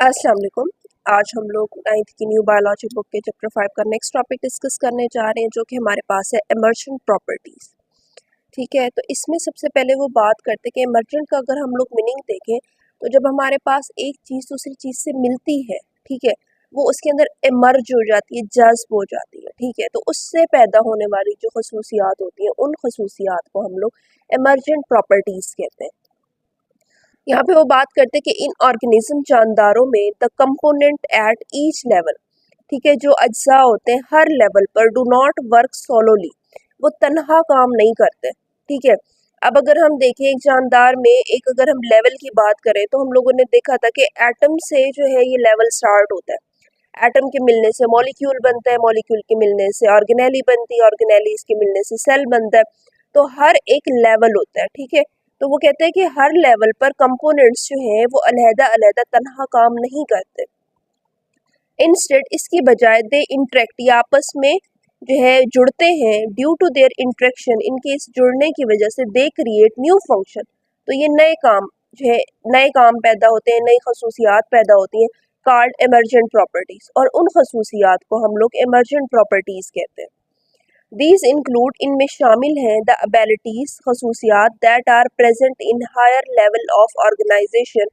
अस्सलाम वालेकुम। आज हम लोग 9th की न्यू बायोलॉजी बुक के चैप्टर 5 का नेक्स्ट टॉपिक डिस्कस करने जा रहे हैं, जो कि हमारे पास है इमर्जेंट प्रॉपर्टीज़। ठीक है, तो इसमें सबसे पहले वो बात करते हैं कि इमर्जेंट का अगर हम लोग मीनिंग देखें तो जब हमारे पास एक चीज़ दूसरी चीज़ से मिलती है, ठीक है, वो उसके अंदर इमर्ज हो जाती है, जज्ब हो जाती है। ठीक है, तो उससे पैदा होने वाली जो खसूसियात होती हैं, उन खसूसियात को हम लोग इमर्जेंट प्रॉपर्टीज़ कहते हैं। यहाँ पे वो बात करते हैं कि इन ऑर्गेनिज्म जानदारों में the component at each level, ठीक है, जो अज्जा होते हैं हर लेवल पर डू नॉट वर्क सोलोली, वो तनहा काम नहीं करते। ठीक है, अब अगर हम देखें एक जानदार में एक अगर हम लेवल की बात करें तो हम लोगों ने देखा था कि एटम से जो है ये लेवल स्टार्ट होता है। एटम के मिलने से मॉलिक्यूल बनता है, मॉलिक्यूल के मिलने से ऑर्गेनेली बनती है, ऑर्गेनेलीज के मिलने से सेल बनता है। तो हर एक लेवल होता है। ठीक है, तो वो कहते हैं कि हर लेवल पर कंपोनेंट्स जो हैं वो अलहदा अलहदा तनहा काम नहीं करते। इंस्टेड इसकी बजाय दे इंटरेक्ट, या आपस में जो है जुड़ते हैं। ड्यू टू देयर इंटरेक्शन, इनके इस जुड़ने की वजह से दे क्रिएट न्यू फंक्शन, तो ये नए काम जो है नए काम पैदा होते हैं, नई खसूसियात पैदा होती हैं, कॉल्ड इमर्जेंट प्रॉपर्टीज। और उन खसूसियात को हम लोग इमर्जेंट प्रॉपर्टीज कहते हैं। दीज इंक्लूड, इनमें शामिल हैं द एबिलिटीज खसूसियात that are present in higher level of organization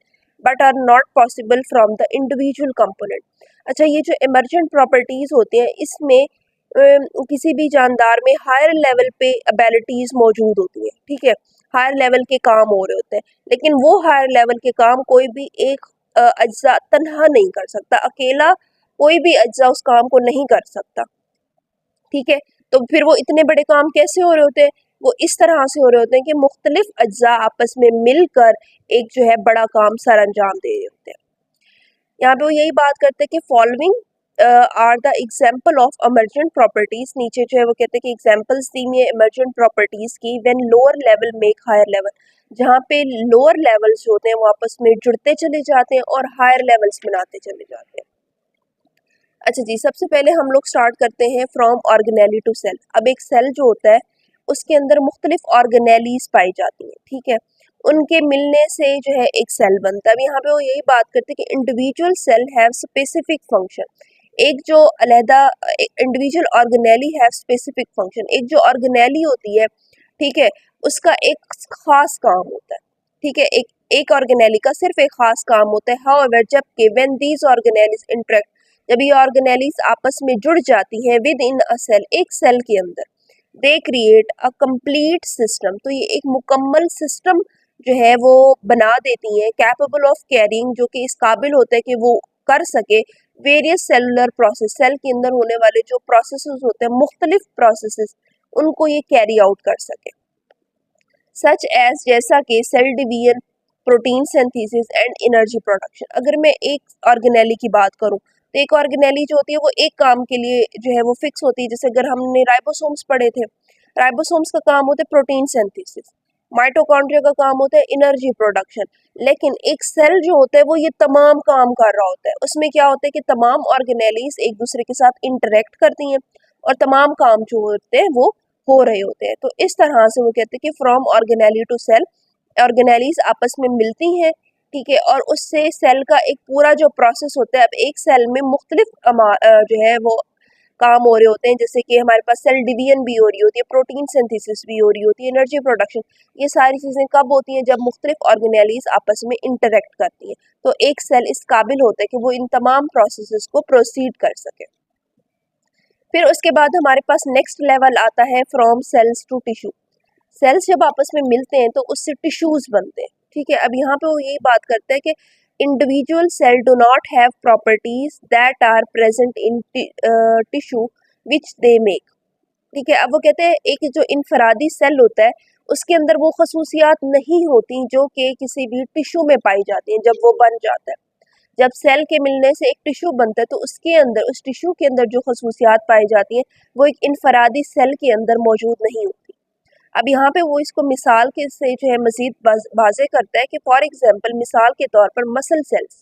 but are not possible from the individual component. अच्छा, ये जो इमर्जेंट प्रॉपर्टीज होती हैं इसमें किसी भी जानदार में हायर लेवल पे एबिलिटीज मौजूद होती हैं। ठीक है, हायर लेवल के काम हो रहे होते हैं, लेकिन वो हायर लेवल के काम कोई भी एक अज्जा तन्हा नहीं कर सकता, अकेला कोई भी अज्जा उस काम को नहीं कर सकता। ठीक है, तो फिर वो इतने बड़े काम कैसे हो रहे होते हैं? वो इस तरह से हो रहे होते हैं कि मुख्तलिफ अज्जा आपस में मिलकर एक जो है बड़ा काम सर अंजाम दे रहे होते हैं। यहाँ पे वो यही बात करते हैं कि following are the example of emergent properties. नीचे जो है वो कहते हैं कि एग्जाम्पल्स दी हुई है इमर्जेंट प्रॉपर्टीज की। When lower level make higher level, जहाँ पे लोअर लेवल्स जो होते हैं वो आपस में जुड़ते चले जाते हैं और हायर लेवल्स बनाते चले जाते हैं। अच्छा जी, सबसे पहले हम लोग स्टार्ट करते हैं फ्रॉम ऑर्गेनेली टू सेल। अब एक सेल जो होता है उसके अंदर मुख्तलिफ ऑर्गेनेलीज पाई जाती हैं। ठीक है, उनके मिलने से जो है एक सेल बनता है। अब यहाँ पे वो यही बात करते हैं कि individual cell have specific function. एक जो अलहदा individual organelle have specific function, एक जो ऑर्गेनेली होती है, ठीक है, उसका एक खास काम होता है। ठीक है, एक एक ऑर्गेनेली का सिर्फ एक खास काम होता है। हाउएवर, जबकि व्हेन दीज ऑर्गेनेलीज इंटरेक्ट, जब ये ऑर्गेनेलीज आपस में जुड़ जाती हैं विद इन अ सेल, एक सेल के अंदर, they create a complete system, तो ये एक मुकम्मल सिस्टम जो है वो बना देती हैं। कैपेबल ऑफ कैरिंग, जो कि इस काबिल होता है कि वो कर सके वेरियस सेलुलर प्रोसेस, सेल के अंदर होने वाले जो प्रोसेसेस होते हैं, मुख्तलिफ प्रोसेसेस, उनको ये कैरी आउट कर सके। सच एज, जैसा कि cell division, protein synthesis and energy production. अगर मैं एक ऑर्गेनेली की बात करूं तो एक ऑर्गेनेली जो होती है वो एक काम के लिए जो है वो फिक्स होती है। जैसे अगर हमने राइबोसोम्स पढ़े थे, राइबोसोम्स का काम होता है प्रोटीन सिंथेसिस, माइटोकॉन्ड्रिया का काम होता है एनर्जी प्रोडक्शन। लेकिन एक सेल जो होता है वो ये तमाम काम कर रहा होता है। उसमें क्या होता है कि तमाम ऑर्गेनेलीज एक दूसरे के साथ इंटरेक्ट करती हैं और तमाम काम जो होते हैं वो हो रहे होते हैं। तो इस तरह से वो कहते हैं कि from organelle to cell, organelles आपस में मिलती हैं। ठीक है, और उससे सेल का एक पूरा जो प्रोसेस होता है, अब एक सेल में मुख्तलिफ जो है वो काम हो रहे होते हैं। जैसे कि हमारे पास सेल डिवीजन भी हो रही होती है, प्रोटीन सिंथेसिस भी हो रही होती है, एनर्जी प्रोडक्शन। ये सारी चीज़ें कब होती हैं? जब मुख्तलिफ ऑर्गेनेलीज आपस में इंटरेक्ट करती हैं। तो एक सेल इस काबिल होता है कि वो इन तमाम प्रोसेसेस को प्रोसीड कर सके। फिर उसके बाद हमारे पास नेक्स्ट लेवल आता है from cells to tissue. Cells जब आपस में मिलते हैं तो उससे टिश्यूज बनते हैं। ठीक है, अब यहाँ पे वो यही बात करते हैं कि individual cell do not have properties that are present in tissue which they make. ठीक है, अब वो कहते हैं एक जो इनफरादी सेल होता है उसके अंदर वो खसूसियात नहीं होती जो कि किसी भी टिश्यू में पाई जाती हैं जब वो बन जाता है। जब सेल के मिलने से एक टिश्यू बनता है तो उसके अंदर, उस टिश्यू के अंदर जो खसूसियात पाई जाती हैं वो एक इनफरादी सेल के अंदर मौजूद नहीं होती। अब यहाँ पे वो इसको मिसाल के से जो है मजीद वाज़े करता है कि फॉर एग्जांपल, मिसाल के तौर पर muscle cells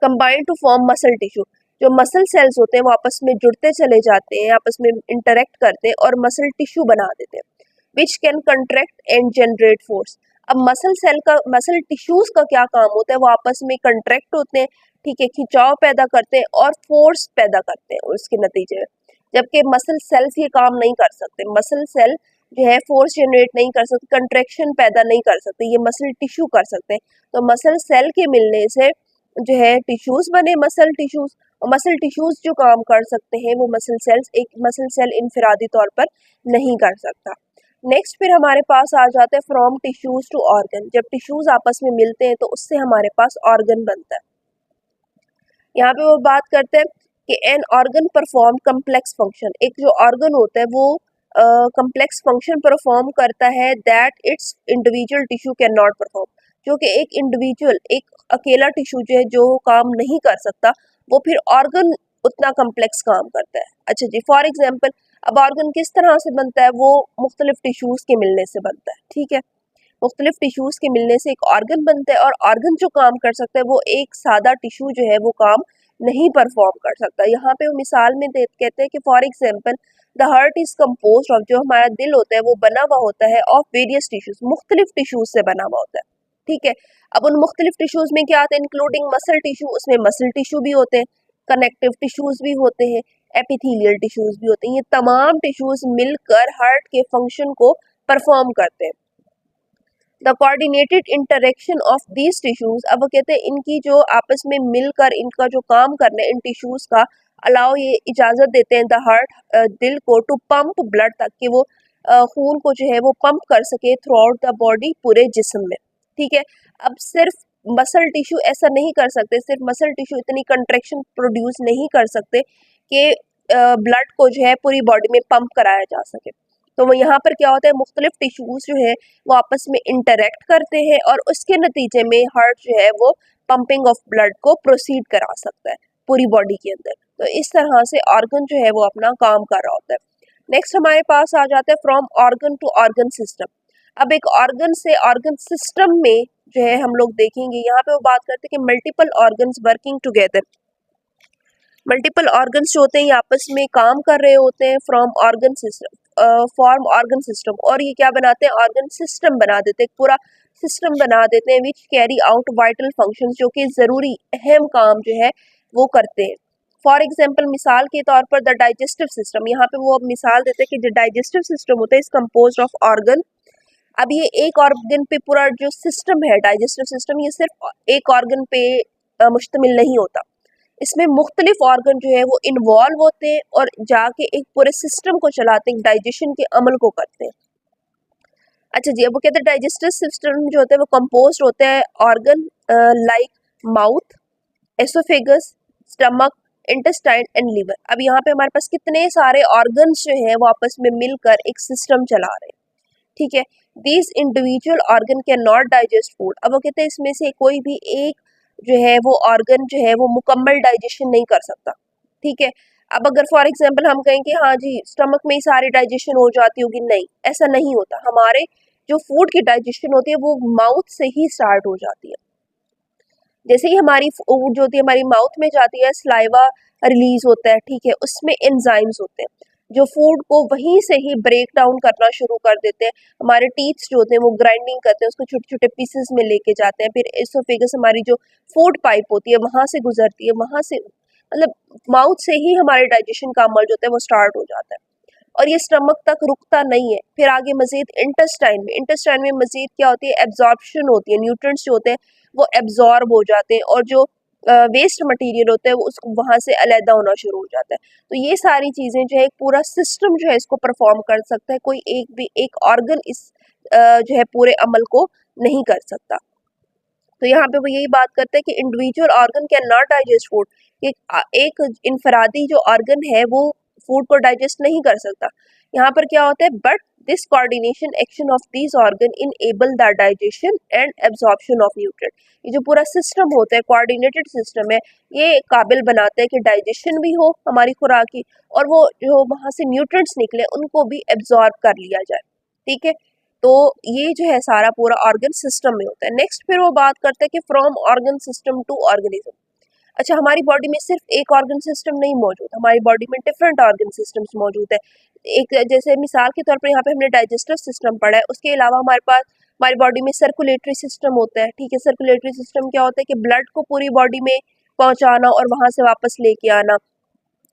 combine to form muscle tissue. जो मसल सेल्स होते हैं वो आपस में जुड़ते चले जाते हैं, आपस में इंटरेक्ट करते हैं और मसल टिश्यू बना देते हैं, which can contract and generate force. अब मसल टिश्यूज का क्या काम होता है, वो आपस में कंट्रैक्ट होते हैं, ठीक है, खिंचाव पैदा करते हैं और फोर्स पैदा करते हैं उसके नतीजे में, जबकि मसल सेल्स ये काम नहीं कर सकते। मसल सेल जो है फोर्स जनरेट नहीं कर सकते, कंट्रैक्शन पैदा नहीं कर सकते, ये मसल टिश्यू कर सकते हैं। तो मसल सेल के मिलने से जो है टिश्यूज बने, मसल टिश्यूज, और मसल टिश्यूज जो काम कर सकते हैं वो मसल सेल्स, एक मसल सेल इनफरादी तौर पर नहीं कर सकता। नेक्स्ट फिर हमारे पास आ जाता है फ्रॉम टिश्यूज टू ऑर्गन। जब टिश्यूज आपस में मिलते हैं तो उससे हमारे पास ऑर्गन बनता है। यहाँ पे वो बात करते हैं कि an organ perform complex function, एक जो ऑर्गन होता है वो कम्प्लेक्स फंक्शन परफॉर्म करता है that it's individual tissue can not perform, जो कि एक इंडिविजुअल, एक अकेला टिश्यू जो है जो काम नहीं कर सकता, वो फिर ऑर्गन उतना कम्प्लेक्स काम करता है। अच्छा जी, फॉर एग्जाम्पल अब ऑर्गन किस तरह से बनता है, वो मुख्तलिफ टिश्यूज के मिलने से बनता है, ठीक है, मुख्तलिफ टिश्यूज के मिलने से एक ऑर्गन बनता है, और ऑर्गन जो काम कर सकता है वो एक सादा टिश्यू जो है वो काम नहीं परफॉर्म कर सकता। यहाँ पे वो मिसाल में कहते हैं कि for example the heart is compose of, जो हमारा दिल होता है वो बना हुआ होता है ऑफ वेरियस टिश्यूज, मुख्तलिफ टिश्यूज से बना हुआ होता है, ठीक है। अब उन मुख्तलिफ टिश्यूज में क्या आता है, इंक्लूडिंग मसल टिश्यू, उसमें मसल टिश्यू भी होते हैं, कनेक्टिव टिश्यूज भी होते हैं, एपिथेलियल टिश्यूज भी होते हैं। ये तमाम टिश्यूज मिलकर हार्ट के फंक्शन को परफॉर्म करते हैं। The coordinated interaction of these tissues, अब वो कहते हैं इनकी जो आपस में मिलकर इनका जो काम करना है इन टिश्यूज का, अलाउ, ये इजाज़त देते हैं द हार्ट, दिल को, टू पंप ब्लड, ताकि वो खून को जो है वो पंप कर सके थ्रू आउट द बॉडी, पूरे जिस्म में, ठीक है। अब सिर्फ मसल टिश्यू ऐसा नहीं कर सकते, सिर्फ मसल टिश्यू इतनी कंट्रैक्शन प्रोड्यूस नहीं कर सकते कि ब्लड को जो है पूरी बॉडी में पंप कराया जा सके। तो वो यहाँ पर क्या होता है, मुख्तलिफ टिश्यूज जो है वो आपस में इंटरेक्ट करते हैं और उसके नतीजे में हार्ट जो है वो पंपिंग ऑफ ब्लड को प्रोसीड करा सकता है पूरी बॉडी के अंदर। तो इस तरह से ऑर्गन जो है वो अपना काम कर रहा होता है। नेक्स्ट हमारे पास आ जाता है from organ to organ system. अब एक ऑर्गन से ऑर्गन सिस्टम में जो है हम लोग देखेंगे, यहाँ पे वो बात करते हैं कि multiple organs working together, multiple organs जो होते हैं ये आपस में काम कर रहे होते हैं from organ system, form organ system, और ये क्या बनाते हैं, ऑर्गन सिस्टम बना देते हैं, पूरा सिस्टम बना देते हैं, which carry out vital functions, जो कि ज़रूरी अहम काम जो है वो करते हैं। फॉर एग्जाम्पल मिसाल के तौर पर द डाइजेस्टिव सिस्टम, यहाँ पे वो अब मिसाल देते हैं कि जो डाइजेस्टिव सिस्टम होता है इस कम्पोज ऑफ ऑर्गन। अब ये एक ऑर्गन पे पूरा जो सिस्टम है डाइजेस्टिव सिस्टम, ये सिर्फ एक ऑर्गन पे मुश्तमिल नहीं होता, इसमें मुख्तलिफ ऑर्गन जो है वो इन्वॉल्व होते हैं और जाके एक पूरे सिस्टम को चलाते हैं, डाइजेशन के अमल को करते हैं। अच्छा जी, अब वो कहते हैं डाइजेस्टिव सिस्टम जो होता है वो कंपोज होता है organ like mouth, oesophagus, stomach, intestine and liver. अब यहाँ पे हमारे पास कितने सारे ऑर्गन्स जो है वो आपस में मिलकर एक सिस्टम चला रहे हैं, ठीक है। These individual organ can not digest food, अब वो कहते हैं इसमें से कोई भी एक जो है वो ऑर्गन जो है वो मुकम्मल डाइजेशन नहीं कर सकता, ठीक है। अब अगर फॉर एग्जांपल हम कहें कि हाँ जी स्टमक में ही सारी डाइजेशन हो जाती होगी, नहीं, ऐसा नहीं होता। हमारे जो फूड की डाइजेशन होती है वो माउथ से ही स्टार्ट हो जाती है। जैसे ही हमारी फूड जो होती है हमारी माउथ में जाती है, स्लाइवा रिलीज होता है, ठीक है, उसमें एंजाइम्स होते हैं जो फूड को वहीं से ही ब्रेक डाउन करना शुरू कर देते हैं। हमारे टीथ्स जो होते हैं वो ग्राइंडिंग करते हैं, उसको छोटे छोटे पीसेस में लेके जाते हैं, फिर एसोफेगस हमारी जो फूड पाइप होती है वहां से गुजरती है, वहां से मतलब माउथ से ही हमारे डाइजेशन का अमल जो होता है वो स्टार्ट हो जाता है और ये स्टमक तक रुकता नहीं है। फिर आगे मजीद इंटेस्टाइन में मजीद क्या होती है, एब्जॉर्प्शन होती है, न्यूट्रिएंट्स जो होते हैं वो एब्जॉर्ब हो जाते हैं और जो वेस्ट मटेरियल होता है वो उसको वहाँ से अलहदा होना शुरू हो जाता है। तो ये सारी चीज़ें जो है एक पूरा सिस्टम जो है इसको परफॉर्म कर सकता है, कोई एक भी एक ऑर्गन इस जो है पूरे अमल को नहीं कर सकता। तो यहाँ पे वो यही बात करते हैं कि individual organ can not digest food, एक इनफरादी जो ऑर्गन है वो फूड को डाइजेस्ट नहीं कर सकता। यहाँ पर क्या होता है, but this coordination action of this organ enable the digestion and absorption of nutrient, ये जो पूरा सिस्टम होता है कोऑर्डिनेटेड सिस्टम है, ये काबिल बनाता है कि डाइजेशन भी हो हमारी खुराक की और वो जो वहाँ से न्यूट्रिएंट्स निकले उनको भी एब्जॉर्ब कर लिया जाए, ठीक है। तो ये जो है सारा पूरा ऑर्गन सिस्टम में होता है। नेक्स्ट फिर वो बात करते हैं कि from organ system to organism. अच्छा, हमारी बॉडी में सिर्फ एक ऑर्गन सिस्टम नहीं मौजूद, हमारी बॉडी में डिफरेंट ऑर्गन सिस्टम्स मौजूद है। एक जैसे मिसाल के तौर पर यहाँ पे हमने डाइजेस्टिव सिस्टम पढ़ा है, उसके अलावा हमारे पास हमारी बॉडी में सर्कुलेटरी सिस्टम होता है, ठीक है। सर्कुलेटरी सिस्टम क्या होता है कि ब्लड को पूरी बॉडी में पहुंचाना और वहां से वापस लेके आना।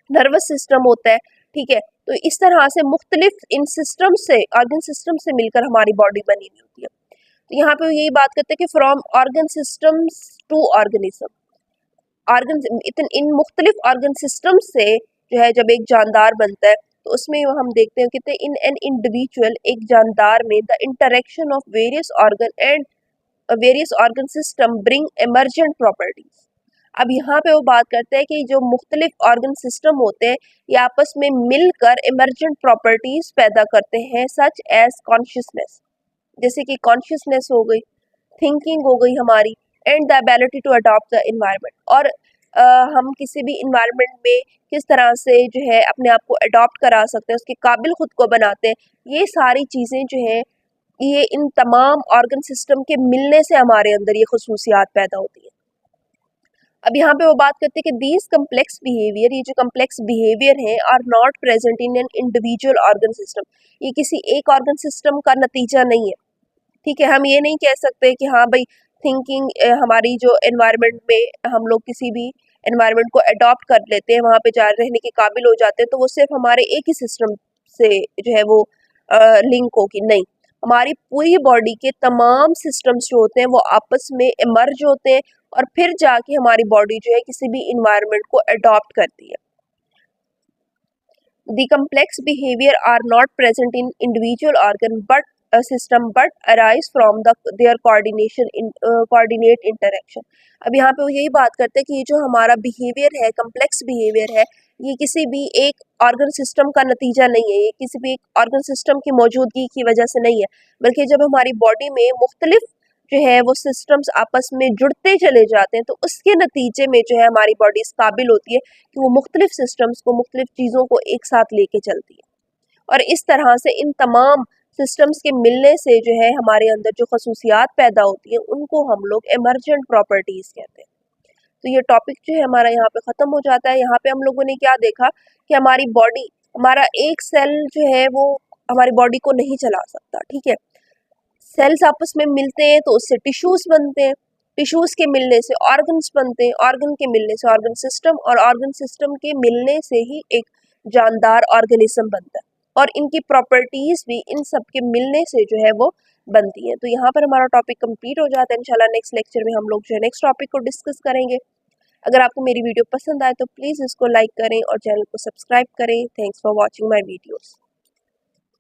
नर्वस सिस्टम होता है, ठीक है। तो इस तरह से मुख्तलिफ इन सिस्टम से, ऑर्गन सिस्टम से मिलकर हमारी बॉडी बनी हुई होती है। तो यहाँ पे यही बात करते हैं कि from organ systems to organism, organ इन मुख्तलिफ ऑर्गन सिस्टम से जो है जब एक जानदार बनता है तो उसमें हम देखते हैं कि इन एन इंडिविजुअल, एक जानदार में the interaction of various organ system bring emergent properties. अब यहाँ पे वो बात करते हैं कि जो मुख्तलिफ ऑर्गन सिस्टम होते हैं ये आपस में मिलकर एमर्जेंट प्रॉपर्टीज पैदा करते हैं, सच एज कॉन्शियसनेस, जैसे कि कॉन्शियसनेस हो गई, थिंकिंग हो गई हमारी, and the ability to adopt the environment. और हम किसी भी इन्वायरमेंट में किस तरह से जो है अपने आप को अडॉप्ट करा सकते हैं, उसके काबिल खुद को बनाते हैं, ये सारी चीज़ें जो है ये इन तमाम ऑर्गन सिस्टम के मिलने से हमारे अंदर ये खसूसियात पैदा होती है। अब यहाँ पे वो बात करते हैं कि दीज कम्प्लेक्स बिहेवियर, ये जो कम्प्लेक्स बिहेवियर हैं, are not present in an individual organ system, ये किसी एक ऑर्गन सिस्टम का नतीजा नहीं है, ठीक है। हम ये नहीं कह सकते कि हाँ भाई थिंकिंग हमारी जो एनवायरनमेंट में हम लोग किसी भी एनवायरनमेंट को अडॉप्ट कर लेते हैं, वहाँ पे जा रहने के काबिल हो जाते हैं, तो वो सिर्फ हमारे एक ही सिस्टम से जो है वो लिंक होगी, नहीं। हमारी पूरी बॉडी के तमाम सिस्टम्स जो होते हैं वो आपस में इमर्ज होते हैं और फिर जाके हमारी बॉडी जो है किसी भी इन्वायरमेंट को अडॉप्ट करती है। The complex behavior are not present in individual organ but a system but arise from their coordinate interaction। अब यहाँ पे वो यही बात करते हैं कि ये जो हमारा बिहेवियर है, कम्प्लेक्स बिहेवियर है, ये किसी भी एक ऑर्गन सिस्टम का नतीजा नहीं है, ये किसी भी एक ऑर्गन सिस्टम की मौजूदगी की वजह से नहीं है, बल्कि जब हमारी बॉडी में मुख्तलिफ जो है वो सिस्टम्स आपस में जुड़ते चले जाते हैं तो उसके नतीजे में जो है हमारी बॉडी इस काबिल होती है कि वो मुख्तलिफ सिस्टम्स को, मुख्तलिफ चीज़ों को एक साथ लेके चलती है। और इस तरह से इन तमाम सिस्टम्स के मिलने से जो है हमारे अंदर जो खसूसियात पैदा होती हैं उनको हम लोग एमर्जेंट प्रॉपर्टीज़ कहते हैं। तो ये टॉपिक जो है हमारा यहाँ पे ख़त्म हो जाता है। यहाँ पे हम लोगों ने क्या देखा कि हमारी बॉडी, हमारा एक सेल जो है वो हमारी बॉडी को नहीं चला सकता, ठीक है। सेल्स आपस में मिलते हैं तो उससे टिश्यूज़ बनते हैं, टिश्यूज़ के मिलने से ऑर्गन्स बनते हैं, ऑर्गन के मिलने से ऑर्गन सिस्टम, और ऑर्गन सिस्टम के मिलने से ही एक जानदार ऑर्गेनिज्म बनता है, और इनकी प्रॉपर्टीज़ भी इन सब के मिलने से जो है वो बनती हैं। तो यहाँ पर हमारा टॉपिक कंप्लीट हो जाता है। इंशाल्लाह नेक्स्ट लेक्चर में हम लोग जो है नेक्स्ट टॉपिक को डिस्कस करेंगे। अगर आपको मेरी वीडियो पसंद आए तो प्लीज़ इसको लाइक करें और चैनल को सब्सक्राइब करें। Thanks for watching my videos.